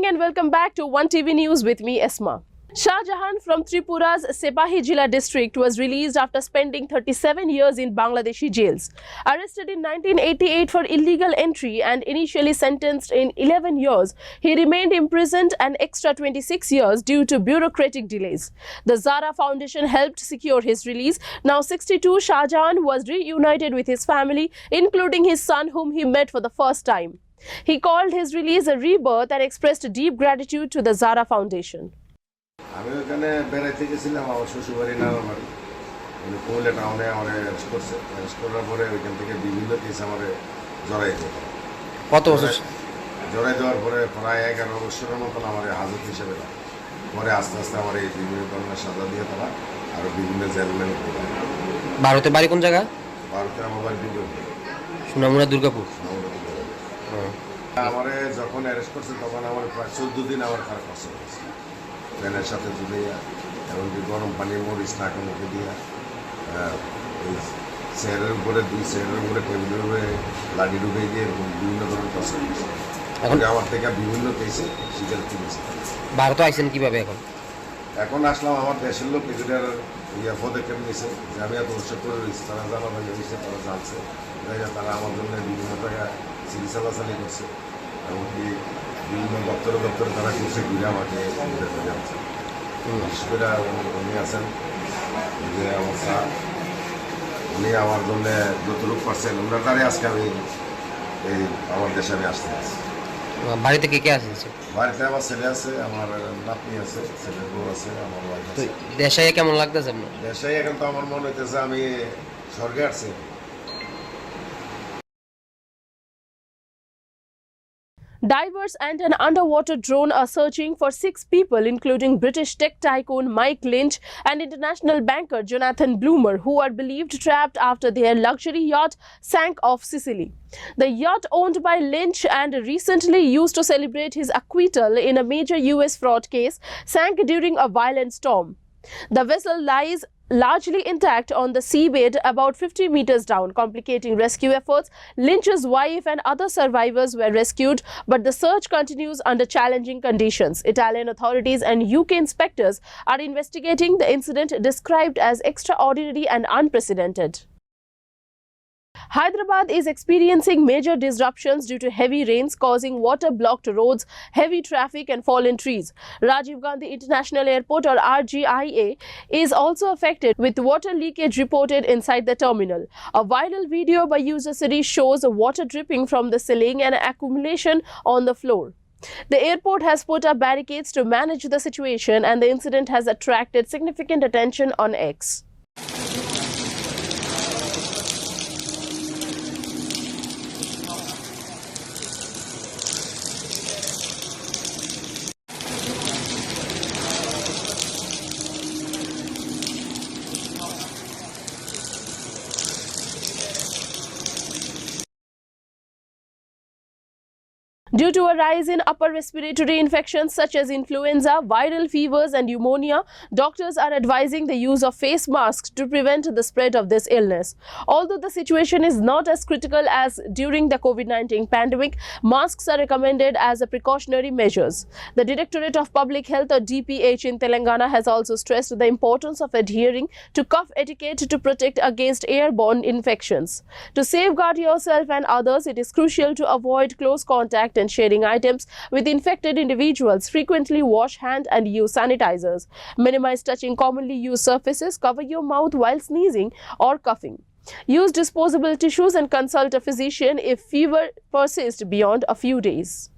evening and welcome back to One TV News with me, Esma. Shah Jahan from Tripura's Sepahi Jila district was released after spending 37 years in Bangladeshi jails. Arrested in 1988 for illegal entry and initially sentenced in 11 years, he remained imprisoned an extra 26 years due to bureaucratic delays. The Zara Foundation helped secure his release. Now 62, Shah Jahan was reunited with his family, including his son whom he met for the first time. He called his release a rebirth and expressed deep gratitude to the Zara Foundation. আমি ওখানে বেড়াইতে গেছিলাম আমার শ্বশুরবাড়ি না আমার কুমিল্লা টাউনে আমার অ্যারেস্ট করার পরে ওইখান থেকে বিভিন্ন কেস আমার জড়াই দিত। কত বছর জড়াই দেওয়ার পরে প্রায় 11 বছরের মতন আমার হাজত হিসেবে পরে আস্তে আস্তে আমার এই বিভিন্ন ধরনের সাজা দিয়ে তারা আরও বিভিন্ন জেলম্যান করে। ভারতে বাড়ি কোন জায়গা? ভারতে আমার বাড়ি সুনামুড়া দুর্গাপুর। আমার যখন অ্যারেস্ট করছে তখন আমার প্রায় 14 দিন আমার খারাপ কষ্ট হয়েছে। প্যানের সাথে ঝুলিয়া এমনকি গরম পানির মরিচ নাকে মুখে দিয়া এই চেয়ারের উপরে চেয়ারের উপরে টেবিলের উপরে লাঠি ঢুকে দিয়ে এরকম বিভিন্ন ধরনের কষ্ট হয়েছে। এখন আমার থেকে বিভিন্ন কেসে স্বীকার করেছে। ভারতে আইসেন কীভাবে এখন? এখন আসলাম আমার দেশের লোক কিছুটার পদক্ষেপ নিয়েছে যে আমি এত বছর করে রয়েছি, তারা জানা হয়েছে, তারা জানছে, তারা আমার জন্য বিভিন্ন জায়গায় চিকিৎসা চালাচালি করছে, এমনকি বিভিন্ন দপ্তরে তারা করছে ঘুরে আমাকে জানছে। বিশেষ করে উনি আছেন যে আমার স্যার, উনি আমার জন্য যতটুকু পারছেন ওনার দ্বারে আজকে আমি এই আমার দেশে আমি আসতে পারছি। বাড়িতে কে কে আছে? বাড়িতে আমার ছেলে আছে, আমার নাতনি আছে, ছেলের বউ আছে, আমার ওয়াইফ আছে। দেশে কেমন লাগতেছে আপনার? দেশে এখন তো আমার মনে হইতেছে আমি স্বর্গে আসছি। Divers and an underwater drone are searching for 6 people, including British tech tycoon Mike Lynch and international banker Jonathan Bloomer, who are believed trapped after their luxury yacht sank off Sicily. The yacht, owned by Lynch and recently used to celebrate his acquittal in a major US fraud case, sank during a violent storm. The vessel lies largely intact on the seabed about 50 meters down, complicating rescue efforts. Lynch's wife and other survivors were rescued, but the search continues under challenging conditions. Italian authorities and UK inspectors are investigating the incident, described as extraordinary and unprecedented. Hyderabad is experiencing major disruptions due to heavy rains causing water-blocked roads, heavy traffic and fallen trees. Rajiv Gandhi International Airport, or RGIA, is also affected, with water leakage reported inside the terminal. A viral video by user Siri shows water dripping from the ceiling and accumulation on the floor. The airport has put up barricades to manage the situation, and the incident has attracted significant attention on X. Due to a rise in upper respiratory infections such as influenza, viral fevers and pneumonia, doctors are advising the use of face masks to prevent the spread of this illness. Although the situation is not as critical as during the COVID-19 pandemic, masks are recommended as a precautionary measures. The Directorate of Public Health, or DPH, in Telangana has also stressed the importance of adhering to cough etiquette to protect against airborne infections. To safeguard yourself and others, it is crucial to avoid close contact and sharing items with infected individuals. Frequently wash hand and use sanitizers. Minimize touching commonly used surfaces. Cover your mouth while sneezing or coughing. Use disposable tissues and consult a physician if fever persists beyond a few days.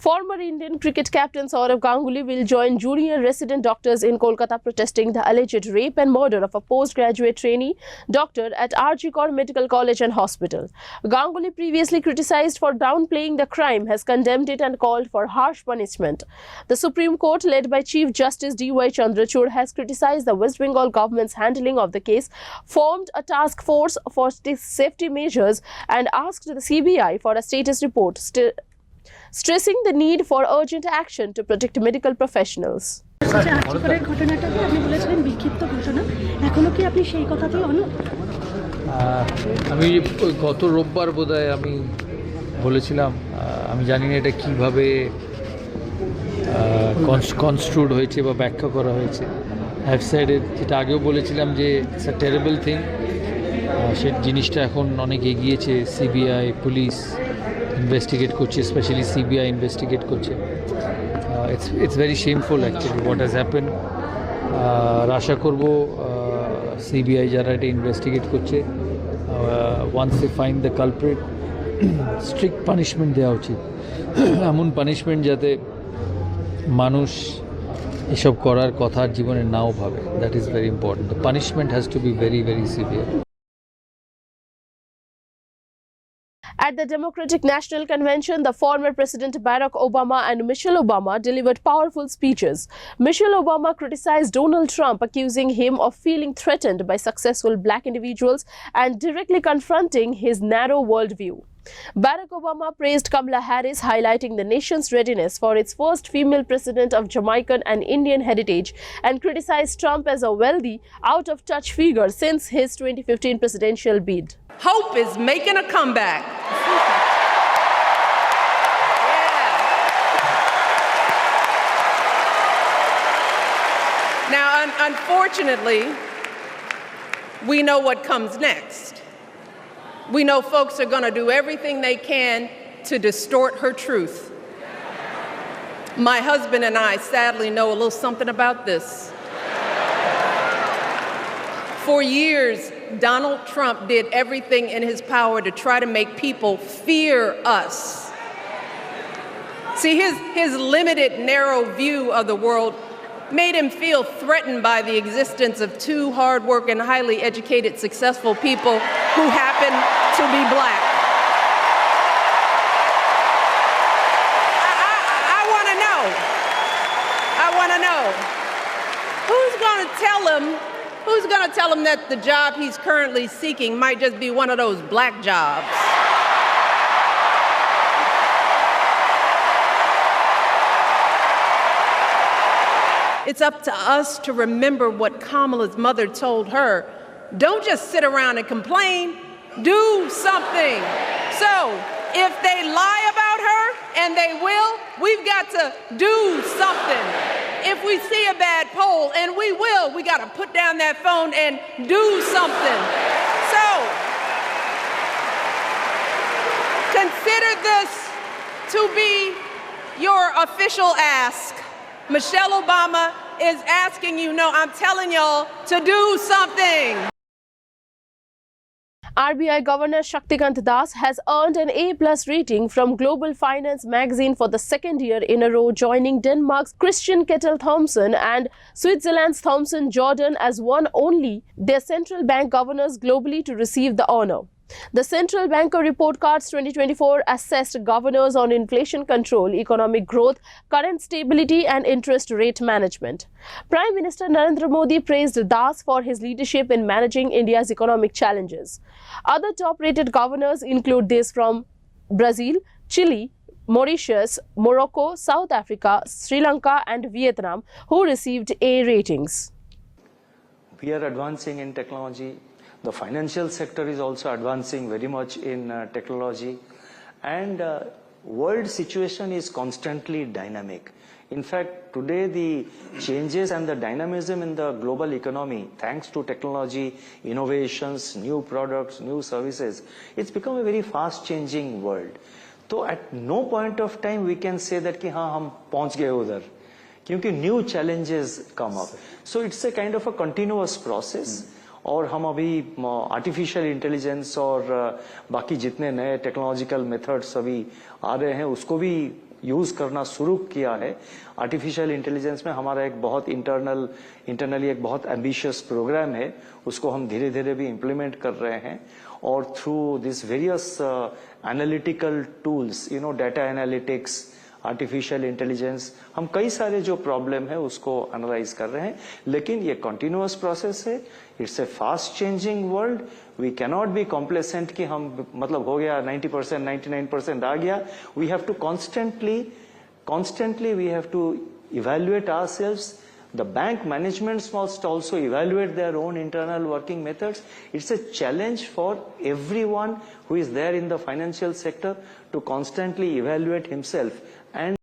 Former Indian cricket captain Sourav Ganguly will join junior resident doctors in Kolkata protesting the alleged rape and murder of a postgraduate trainee doctor at RG Kar Medical College and Hospital. Ganguly, previously criticized for downplaying the crime, has condemned it and called for harsh punishment. The Supreme Court, led by Chief Justice D.Y. Chandrachud, has criticized the West Bengal government's handling of the case, formed a task force for safety measures and asked the CBI for a status report, stressing the need for urgent action to protect medical professionals. আমি গত রোববার বোধহয় আমি বলেছিলাম আমি জানি না এটা কীভাবে কনস্ট্রুড হয়েছে বা ব্যাখ্যা করা হয়েছে। হ্যাভ সাইড যেটা আগেও বলেছিলাম যে ইটস আ টেরেবল থিং, সে জিনিসটা এখন অনেক এগিয়েছে। সিবিআই পুলিশ ইনভেস্টিগেট করছে, স্পেশালি সিবিআই ইনভেস্টিগেট করছে। It's very shameful actually what has happen. আর আশা করবো সিবিআই যারা এটা ইনভেস্টিগেট করছে, once they find the culprit, strict punishment দেওয়া উচিত। এমন পানিশমেন্ট যাতে মানুষ এসব করার কথা জীবনে নাও ভাবে। That is very important. The punishment has to be very very severe. At the Democratic National Convention, the former President Barack Obama and Michelle Obama delivered powerful speeches. Michelle Obama criticized Donald Trump, accusing him of feeling threatened by successful black individuals and directly confronting his narrow worldview. Barack Obama praised Kamala Harris, highlighting the nation's readiness for its first female president of Jamaican and Indian heritage, and criticized Trump as a wealthy, out-of-touch figure since his 2015 presidential bid. Hope is making a comeback. Now, unfortunately, we know what comes next. We know folks are going to do everything they can to distort her truth. My husband and I sadly know a little something about this. For years, Donald Trump did everything in his power to try to make people fear us. See, his limited, narrow view of the world made him feel threatened by the existence of two hard-working, highly educated, successful people who happen to be black. I want to know, who's going to tell him that the job he's currently seeking might just be one of those black jobs? It's up to us to remember what Kamala's mother told her. Don't just sit around and complain, do something. So, if they lie about her, and they will, we've got to do something. If we see a bad poll, and we will, we got to put down that phone and do something. So, consider this to be your official ask. Michelle Obama is asking you, no, I'm telling y'all to do something. RBI Governor Shaktikant Das has earned an A+ rating from Global Finance magazine for the second year in a row, joining Denmark's Christian Kettle Thomsen and Switzerland's Thomsen Jordan as one only their central bank governors globally to receive the honor. The Central Banker Report Cards 2024 assessed governors on inflation control, economic growth, current stability and interest rate management. Prime Minister Narendra Modi praised Das for his leadership in managing India's economic challenges. Other top-rated governors include these from Brazil, Chile, Mauritius, Morocco, South Africa, Sri Lanka and Vietnam, who received A ratings. We are advancing in technology. The financial sector is also advancing very much in technology, and world situation is constantly dynamic. In fact, today the changes and the dynamism in the global economy, thanks to technology, innovations, new products, new services, it's become a very fast changing world. So at no point of time we can say that कि हाँ हम पहुंच गए उधर, क्योंकि new challenges come up. So it's a kind of a continuous process. और हम अभी आर्टिफिशियल इंटेलिजेंस और बाकी जितने नए टेक्नोलॉजिकल मेथड्स अभी आ रहे हैं उसको भी यूज करना शुरू किया है। आर्टिफिशियल इंटेलिजेंस में हमारा एक बहुत इंटरनली एक बहुत एम्बिशियस प्रोग्राम है, उसको हम धीरे धीरे भी इम्प्लीमेंट कर रहे हैं। और through this various analytical tools, data analytics, artificial intelligence, हम कई सारे जो प्रॉब्लम है उसको एनालाइज कर रहे हैं। लेकिन ये कंटिन्यूअस प्रोसेस है, it's a fast changing world. We cannot be complacent कि हम मतलब हो गया 90%, 99% आ गया। We have to constantly we have to evaluate ourselves, The bank managements must also evaluate their own internal working methods. It's a challenge for everyone who is there in the financial sector to constantly evaluate himself. And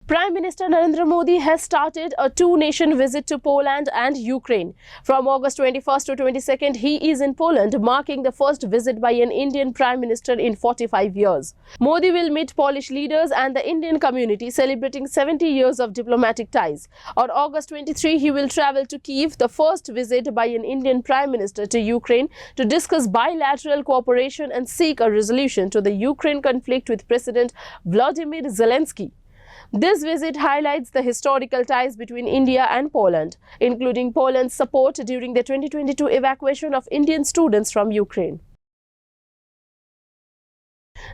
Prime Minister Narendra Modi has started a two-nation visit to Poland and Ukraine. From August 21st to 22nd, he is in Poland, marking the first visit by an Indian Prime Minister in 45 years. Modi will meet Polish leaders and the Indian community celebrating 70 years of diplomatic ties. On August 23, he will travel to Kyiv, the first visit by an Indian Prime Minister to Ukraine, to discuss bilateral cooperation and seek a resolution to the Ukraine conflict with President Volodymyr Zelensky. This visit highlights the historical ties between India and Poland, including Poland's support during the 2022 evacuation of Indian students from Ukraine.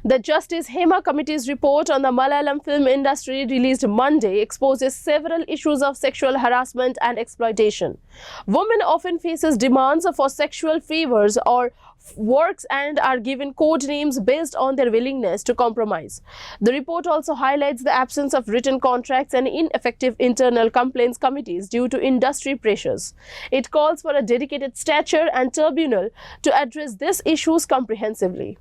The Justice Hema Committee's report on the Malayalam film industry released Monday exposes several issues of sexual harassment and exploitation. Women often faces demands for sexual favors or works and are given code names based on their willingness to compromise. The report also highlights the absence of written contracts and ineffective internal complaints committees due to industry pressures. It calls for a dedicated stature and tribunal to address these issues comprehensively.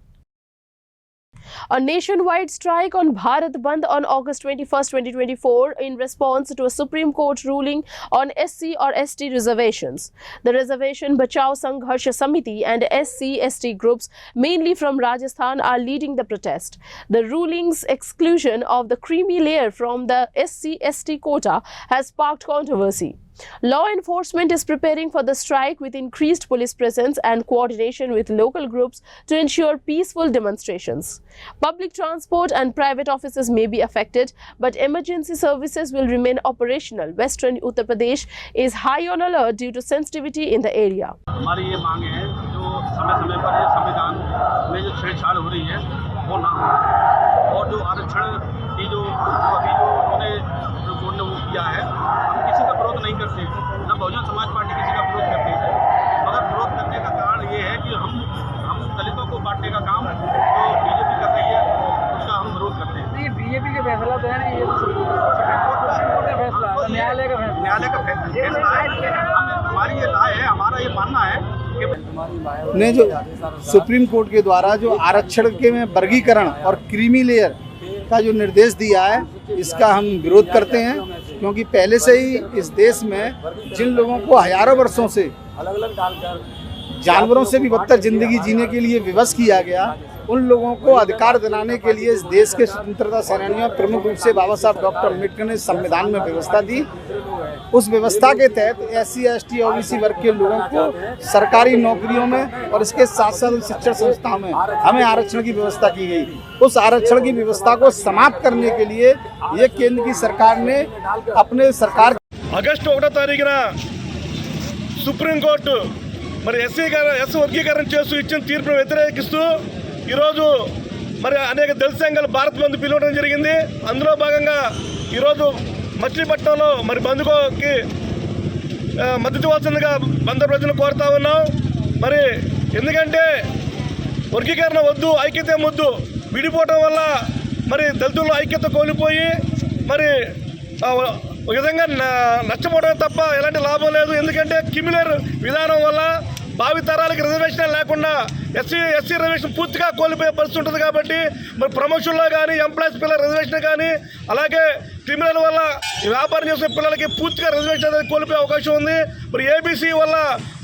A nationwide strike on Bharat Bandh on August 21st, 2024 in response to a Supreme Court ruling on SC or ST reservations. The Reservation Bachao Sangharsha Samiti and SC/ST groups, mainly from Rajasthan, are leading the protest. The ruling's exclusion of the creamy layer from the SC/ST quota has sparked controversy. Law enforcement is preparing for the strike with increased police presence and coordination with local groups to ensure peaceful demonstrations. Public transport and private offices may be affected, but emergency services will remain operational. Western Uttar Pradesh is high on alert due to sensitivity in the area. हमारी ये मांग है जो समय-समय पर ये संविधान में जो छेड़छाड़ हो रही है वो ना हो, और जो आरक्षण की जो अभी जो उन्होंने जो कोर्ट ने वो किया है, हम किसी का विरोध नहीं करते, न बहुजन समाज पार्टी किसी का विरोध करती है, मगर विरोध करने का कारण ये है कि हम दलितों को बांटने का काम जो बीजेपी कर रही है उसका हम विरोध करते हैं। ये बीजेपी का फैसला तो है नहीं, ये तो सुप्रीम कोर्ट का फैसला है, न्यायालय का फैसला है। हमारी ये राय है, हमारा ये मानना है कि ने जो सुप्रीम कोर्ट के द्वारा जो आरक्षण के में वर्गीकरण और क्रीमी लेयर का जो निर्देश दिया है, इसका हम विरोध करते हैं, क्योंकि पहले से ही इस देश में जिन लोगों को हजारों वर्षों से जानवरों से भी बदतर जिंदगी जीने के लिए विवश किया गया, उन लोगों को अधिकार दिलाने के लिए इस देश के स्वतंत्रता सेनानियों प्रमुख रूप से बाबा साहब डॉक्टर अम्बेडकर ने संविधान में व्यवस्था दी। उस व्यवस्था के तहत SC/ST OBC वर्ग के लोगों को सरकारी नौकरियों में और इसके साथ साथ शिक्षण संस्थाओं में हमें आरक्षण की व्यवस्था की गई। उस आरक्षण की व्यवस्था को समाप्त करने के लिए ये केंद्र की सरकार ने अपने सरकार ఆగస్టు 1వ తారీఖున సుప్రీంకోర్టు మరి ఎస్సీ వర్గీకరణ చేస్తూ ఇచ్చిన తీర్పును వ్యతిరేకిస్తూ ఈరోజు మరి అనేక దళిత సంఘాలు భారత్ బంద్ పిలవడం జరిగింది. అందులో భాగంగా ఈరోజు మచిలీపట్నంలో మరి బంద్కి మద్దతు ఇవ్వాల్సిందిగా బందర్ ప్రజలను కోరుతా ఉన్నాం. మరి ఎందుకంటే వర్గీకరణ వద్దు, ఐక్యత వద్దు, విడిపోవటం వల్ల మరి దళితుల్లో ఐక్యత కోల్పోయి మరి ఒక విధంగా నష్టపోవడం తప్ప ఎలాంటి లాభం లేదు. ఎందుకంటే క్రిమినల్ విధానం వల్ల భావి తరాలకి రిజర్వేషన్ లేకుండా SC రిజర్వేషన్ పూర్తిగా కోల్పోయే పరిస్థితి ఉంటుంది. కాబట్టి మరి ప్రమోషన్లో కానీ ఎంప్లాయీస్ పిల్లల రిజర్వేషన్ కానీ అలాగే క్రిమినల్ వల్ల వ్యాపారం చేసే పిల్లలకి పూర్తిగా రిజర్వేషన్ అనేది కోల్పోయే అవకాశం ఉంది. మరి ABC వల్ల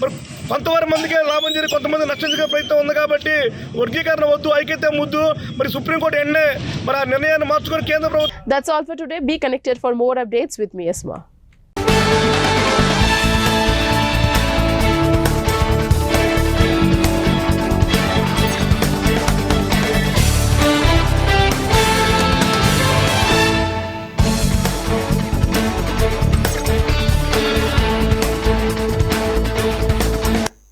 మరి కొంతవరకు మందికి లాభం జరిగి కొంతమంది నష్టం జరిగే ప్రయత్నం ఉంది. కాబట్టి వర్గీకరణ వద్దు, ఐక్యత ముద్దు, మరి సుప్రీంకోర్టు ఎన్నే మరి ఆ నిర్ణయాన్ని మార్చుకొని కేంద్ర ప్రభుత్వం. That's all for today. Be connected for more updates with me, Esma.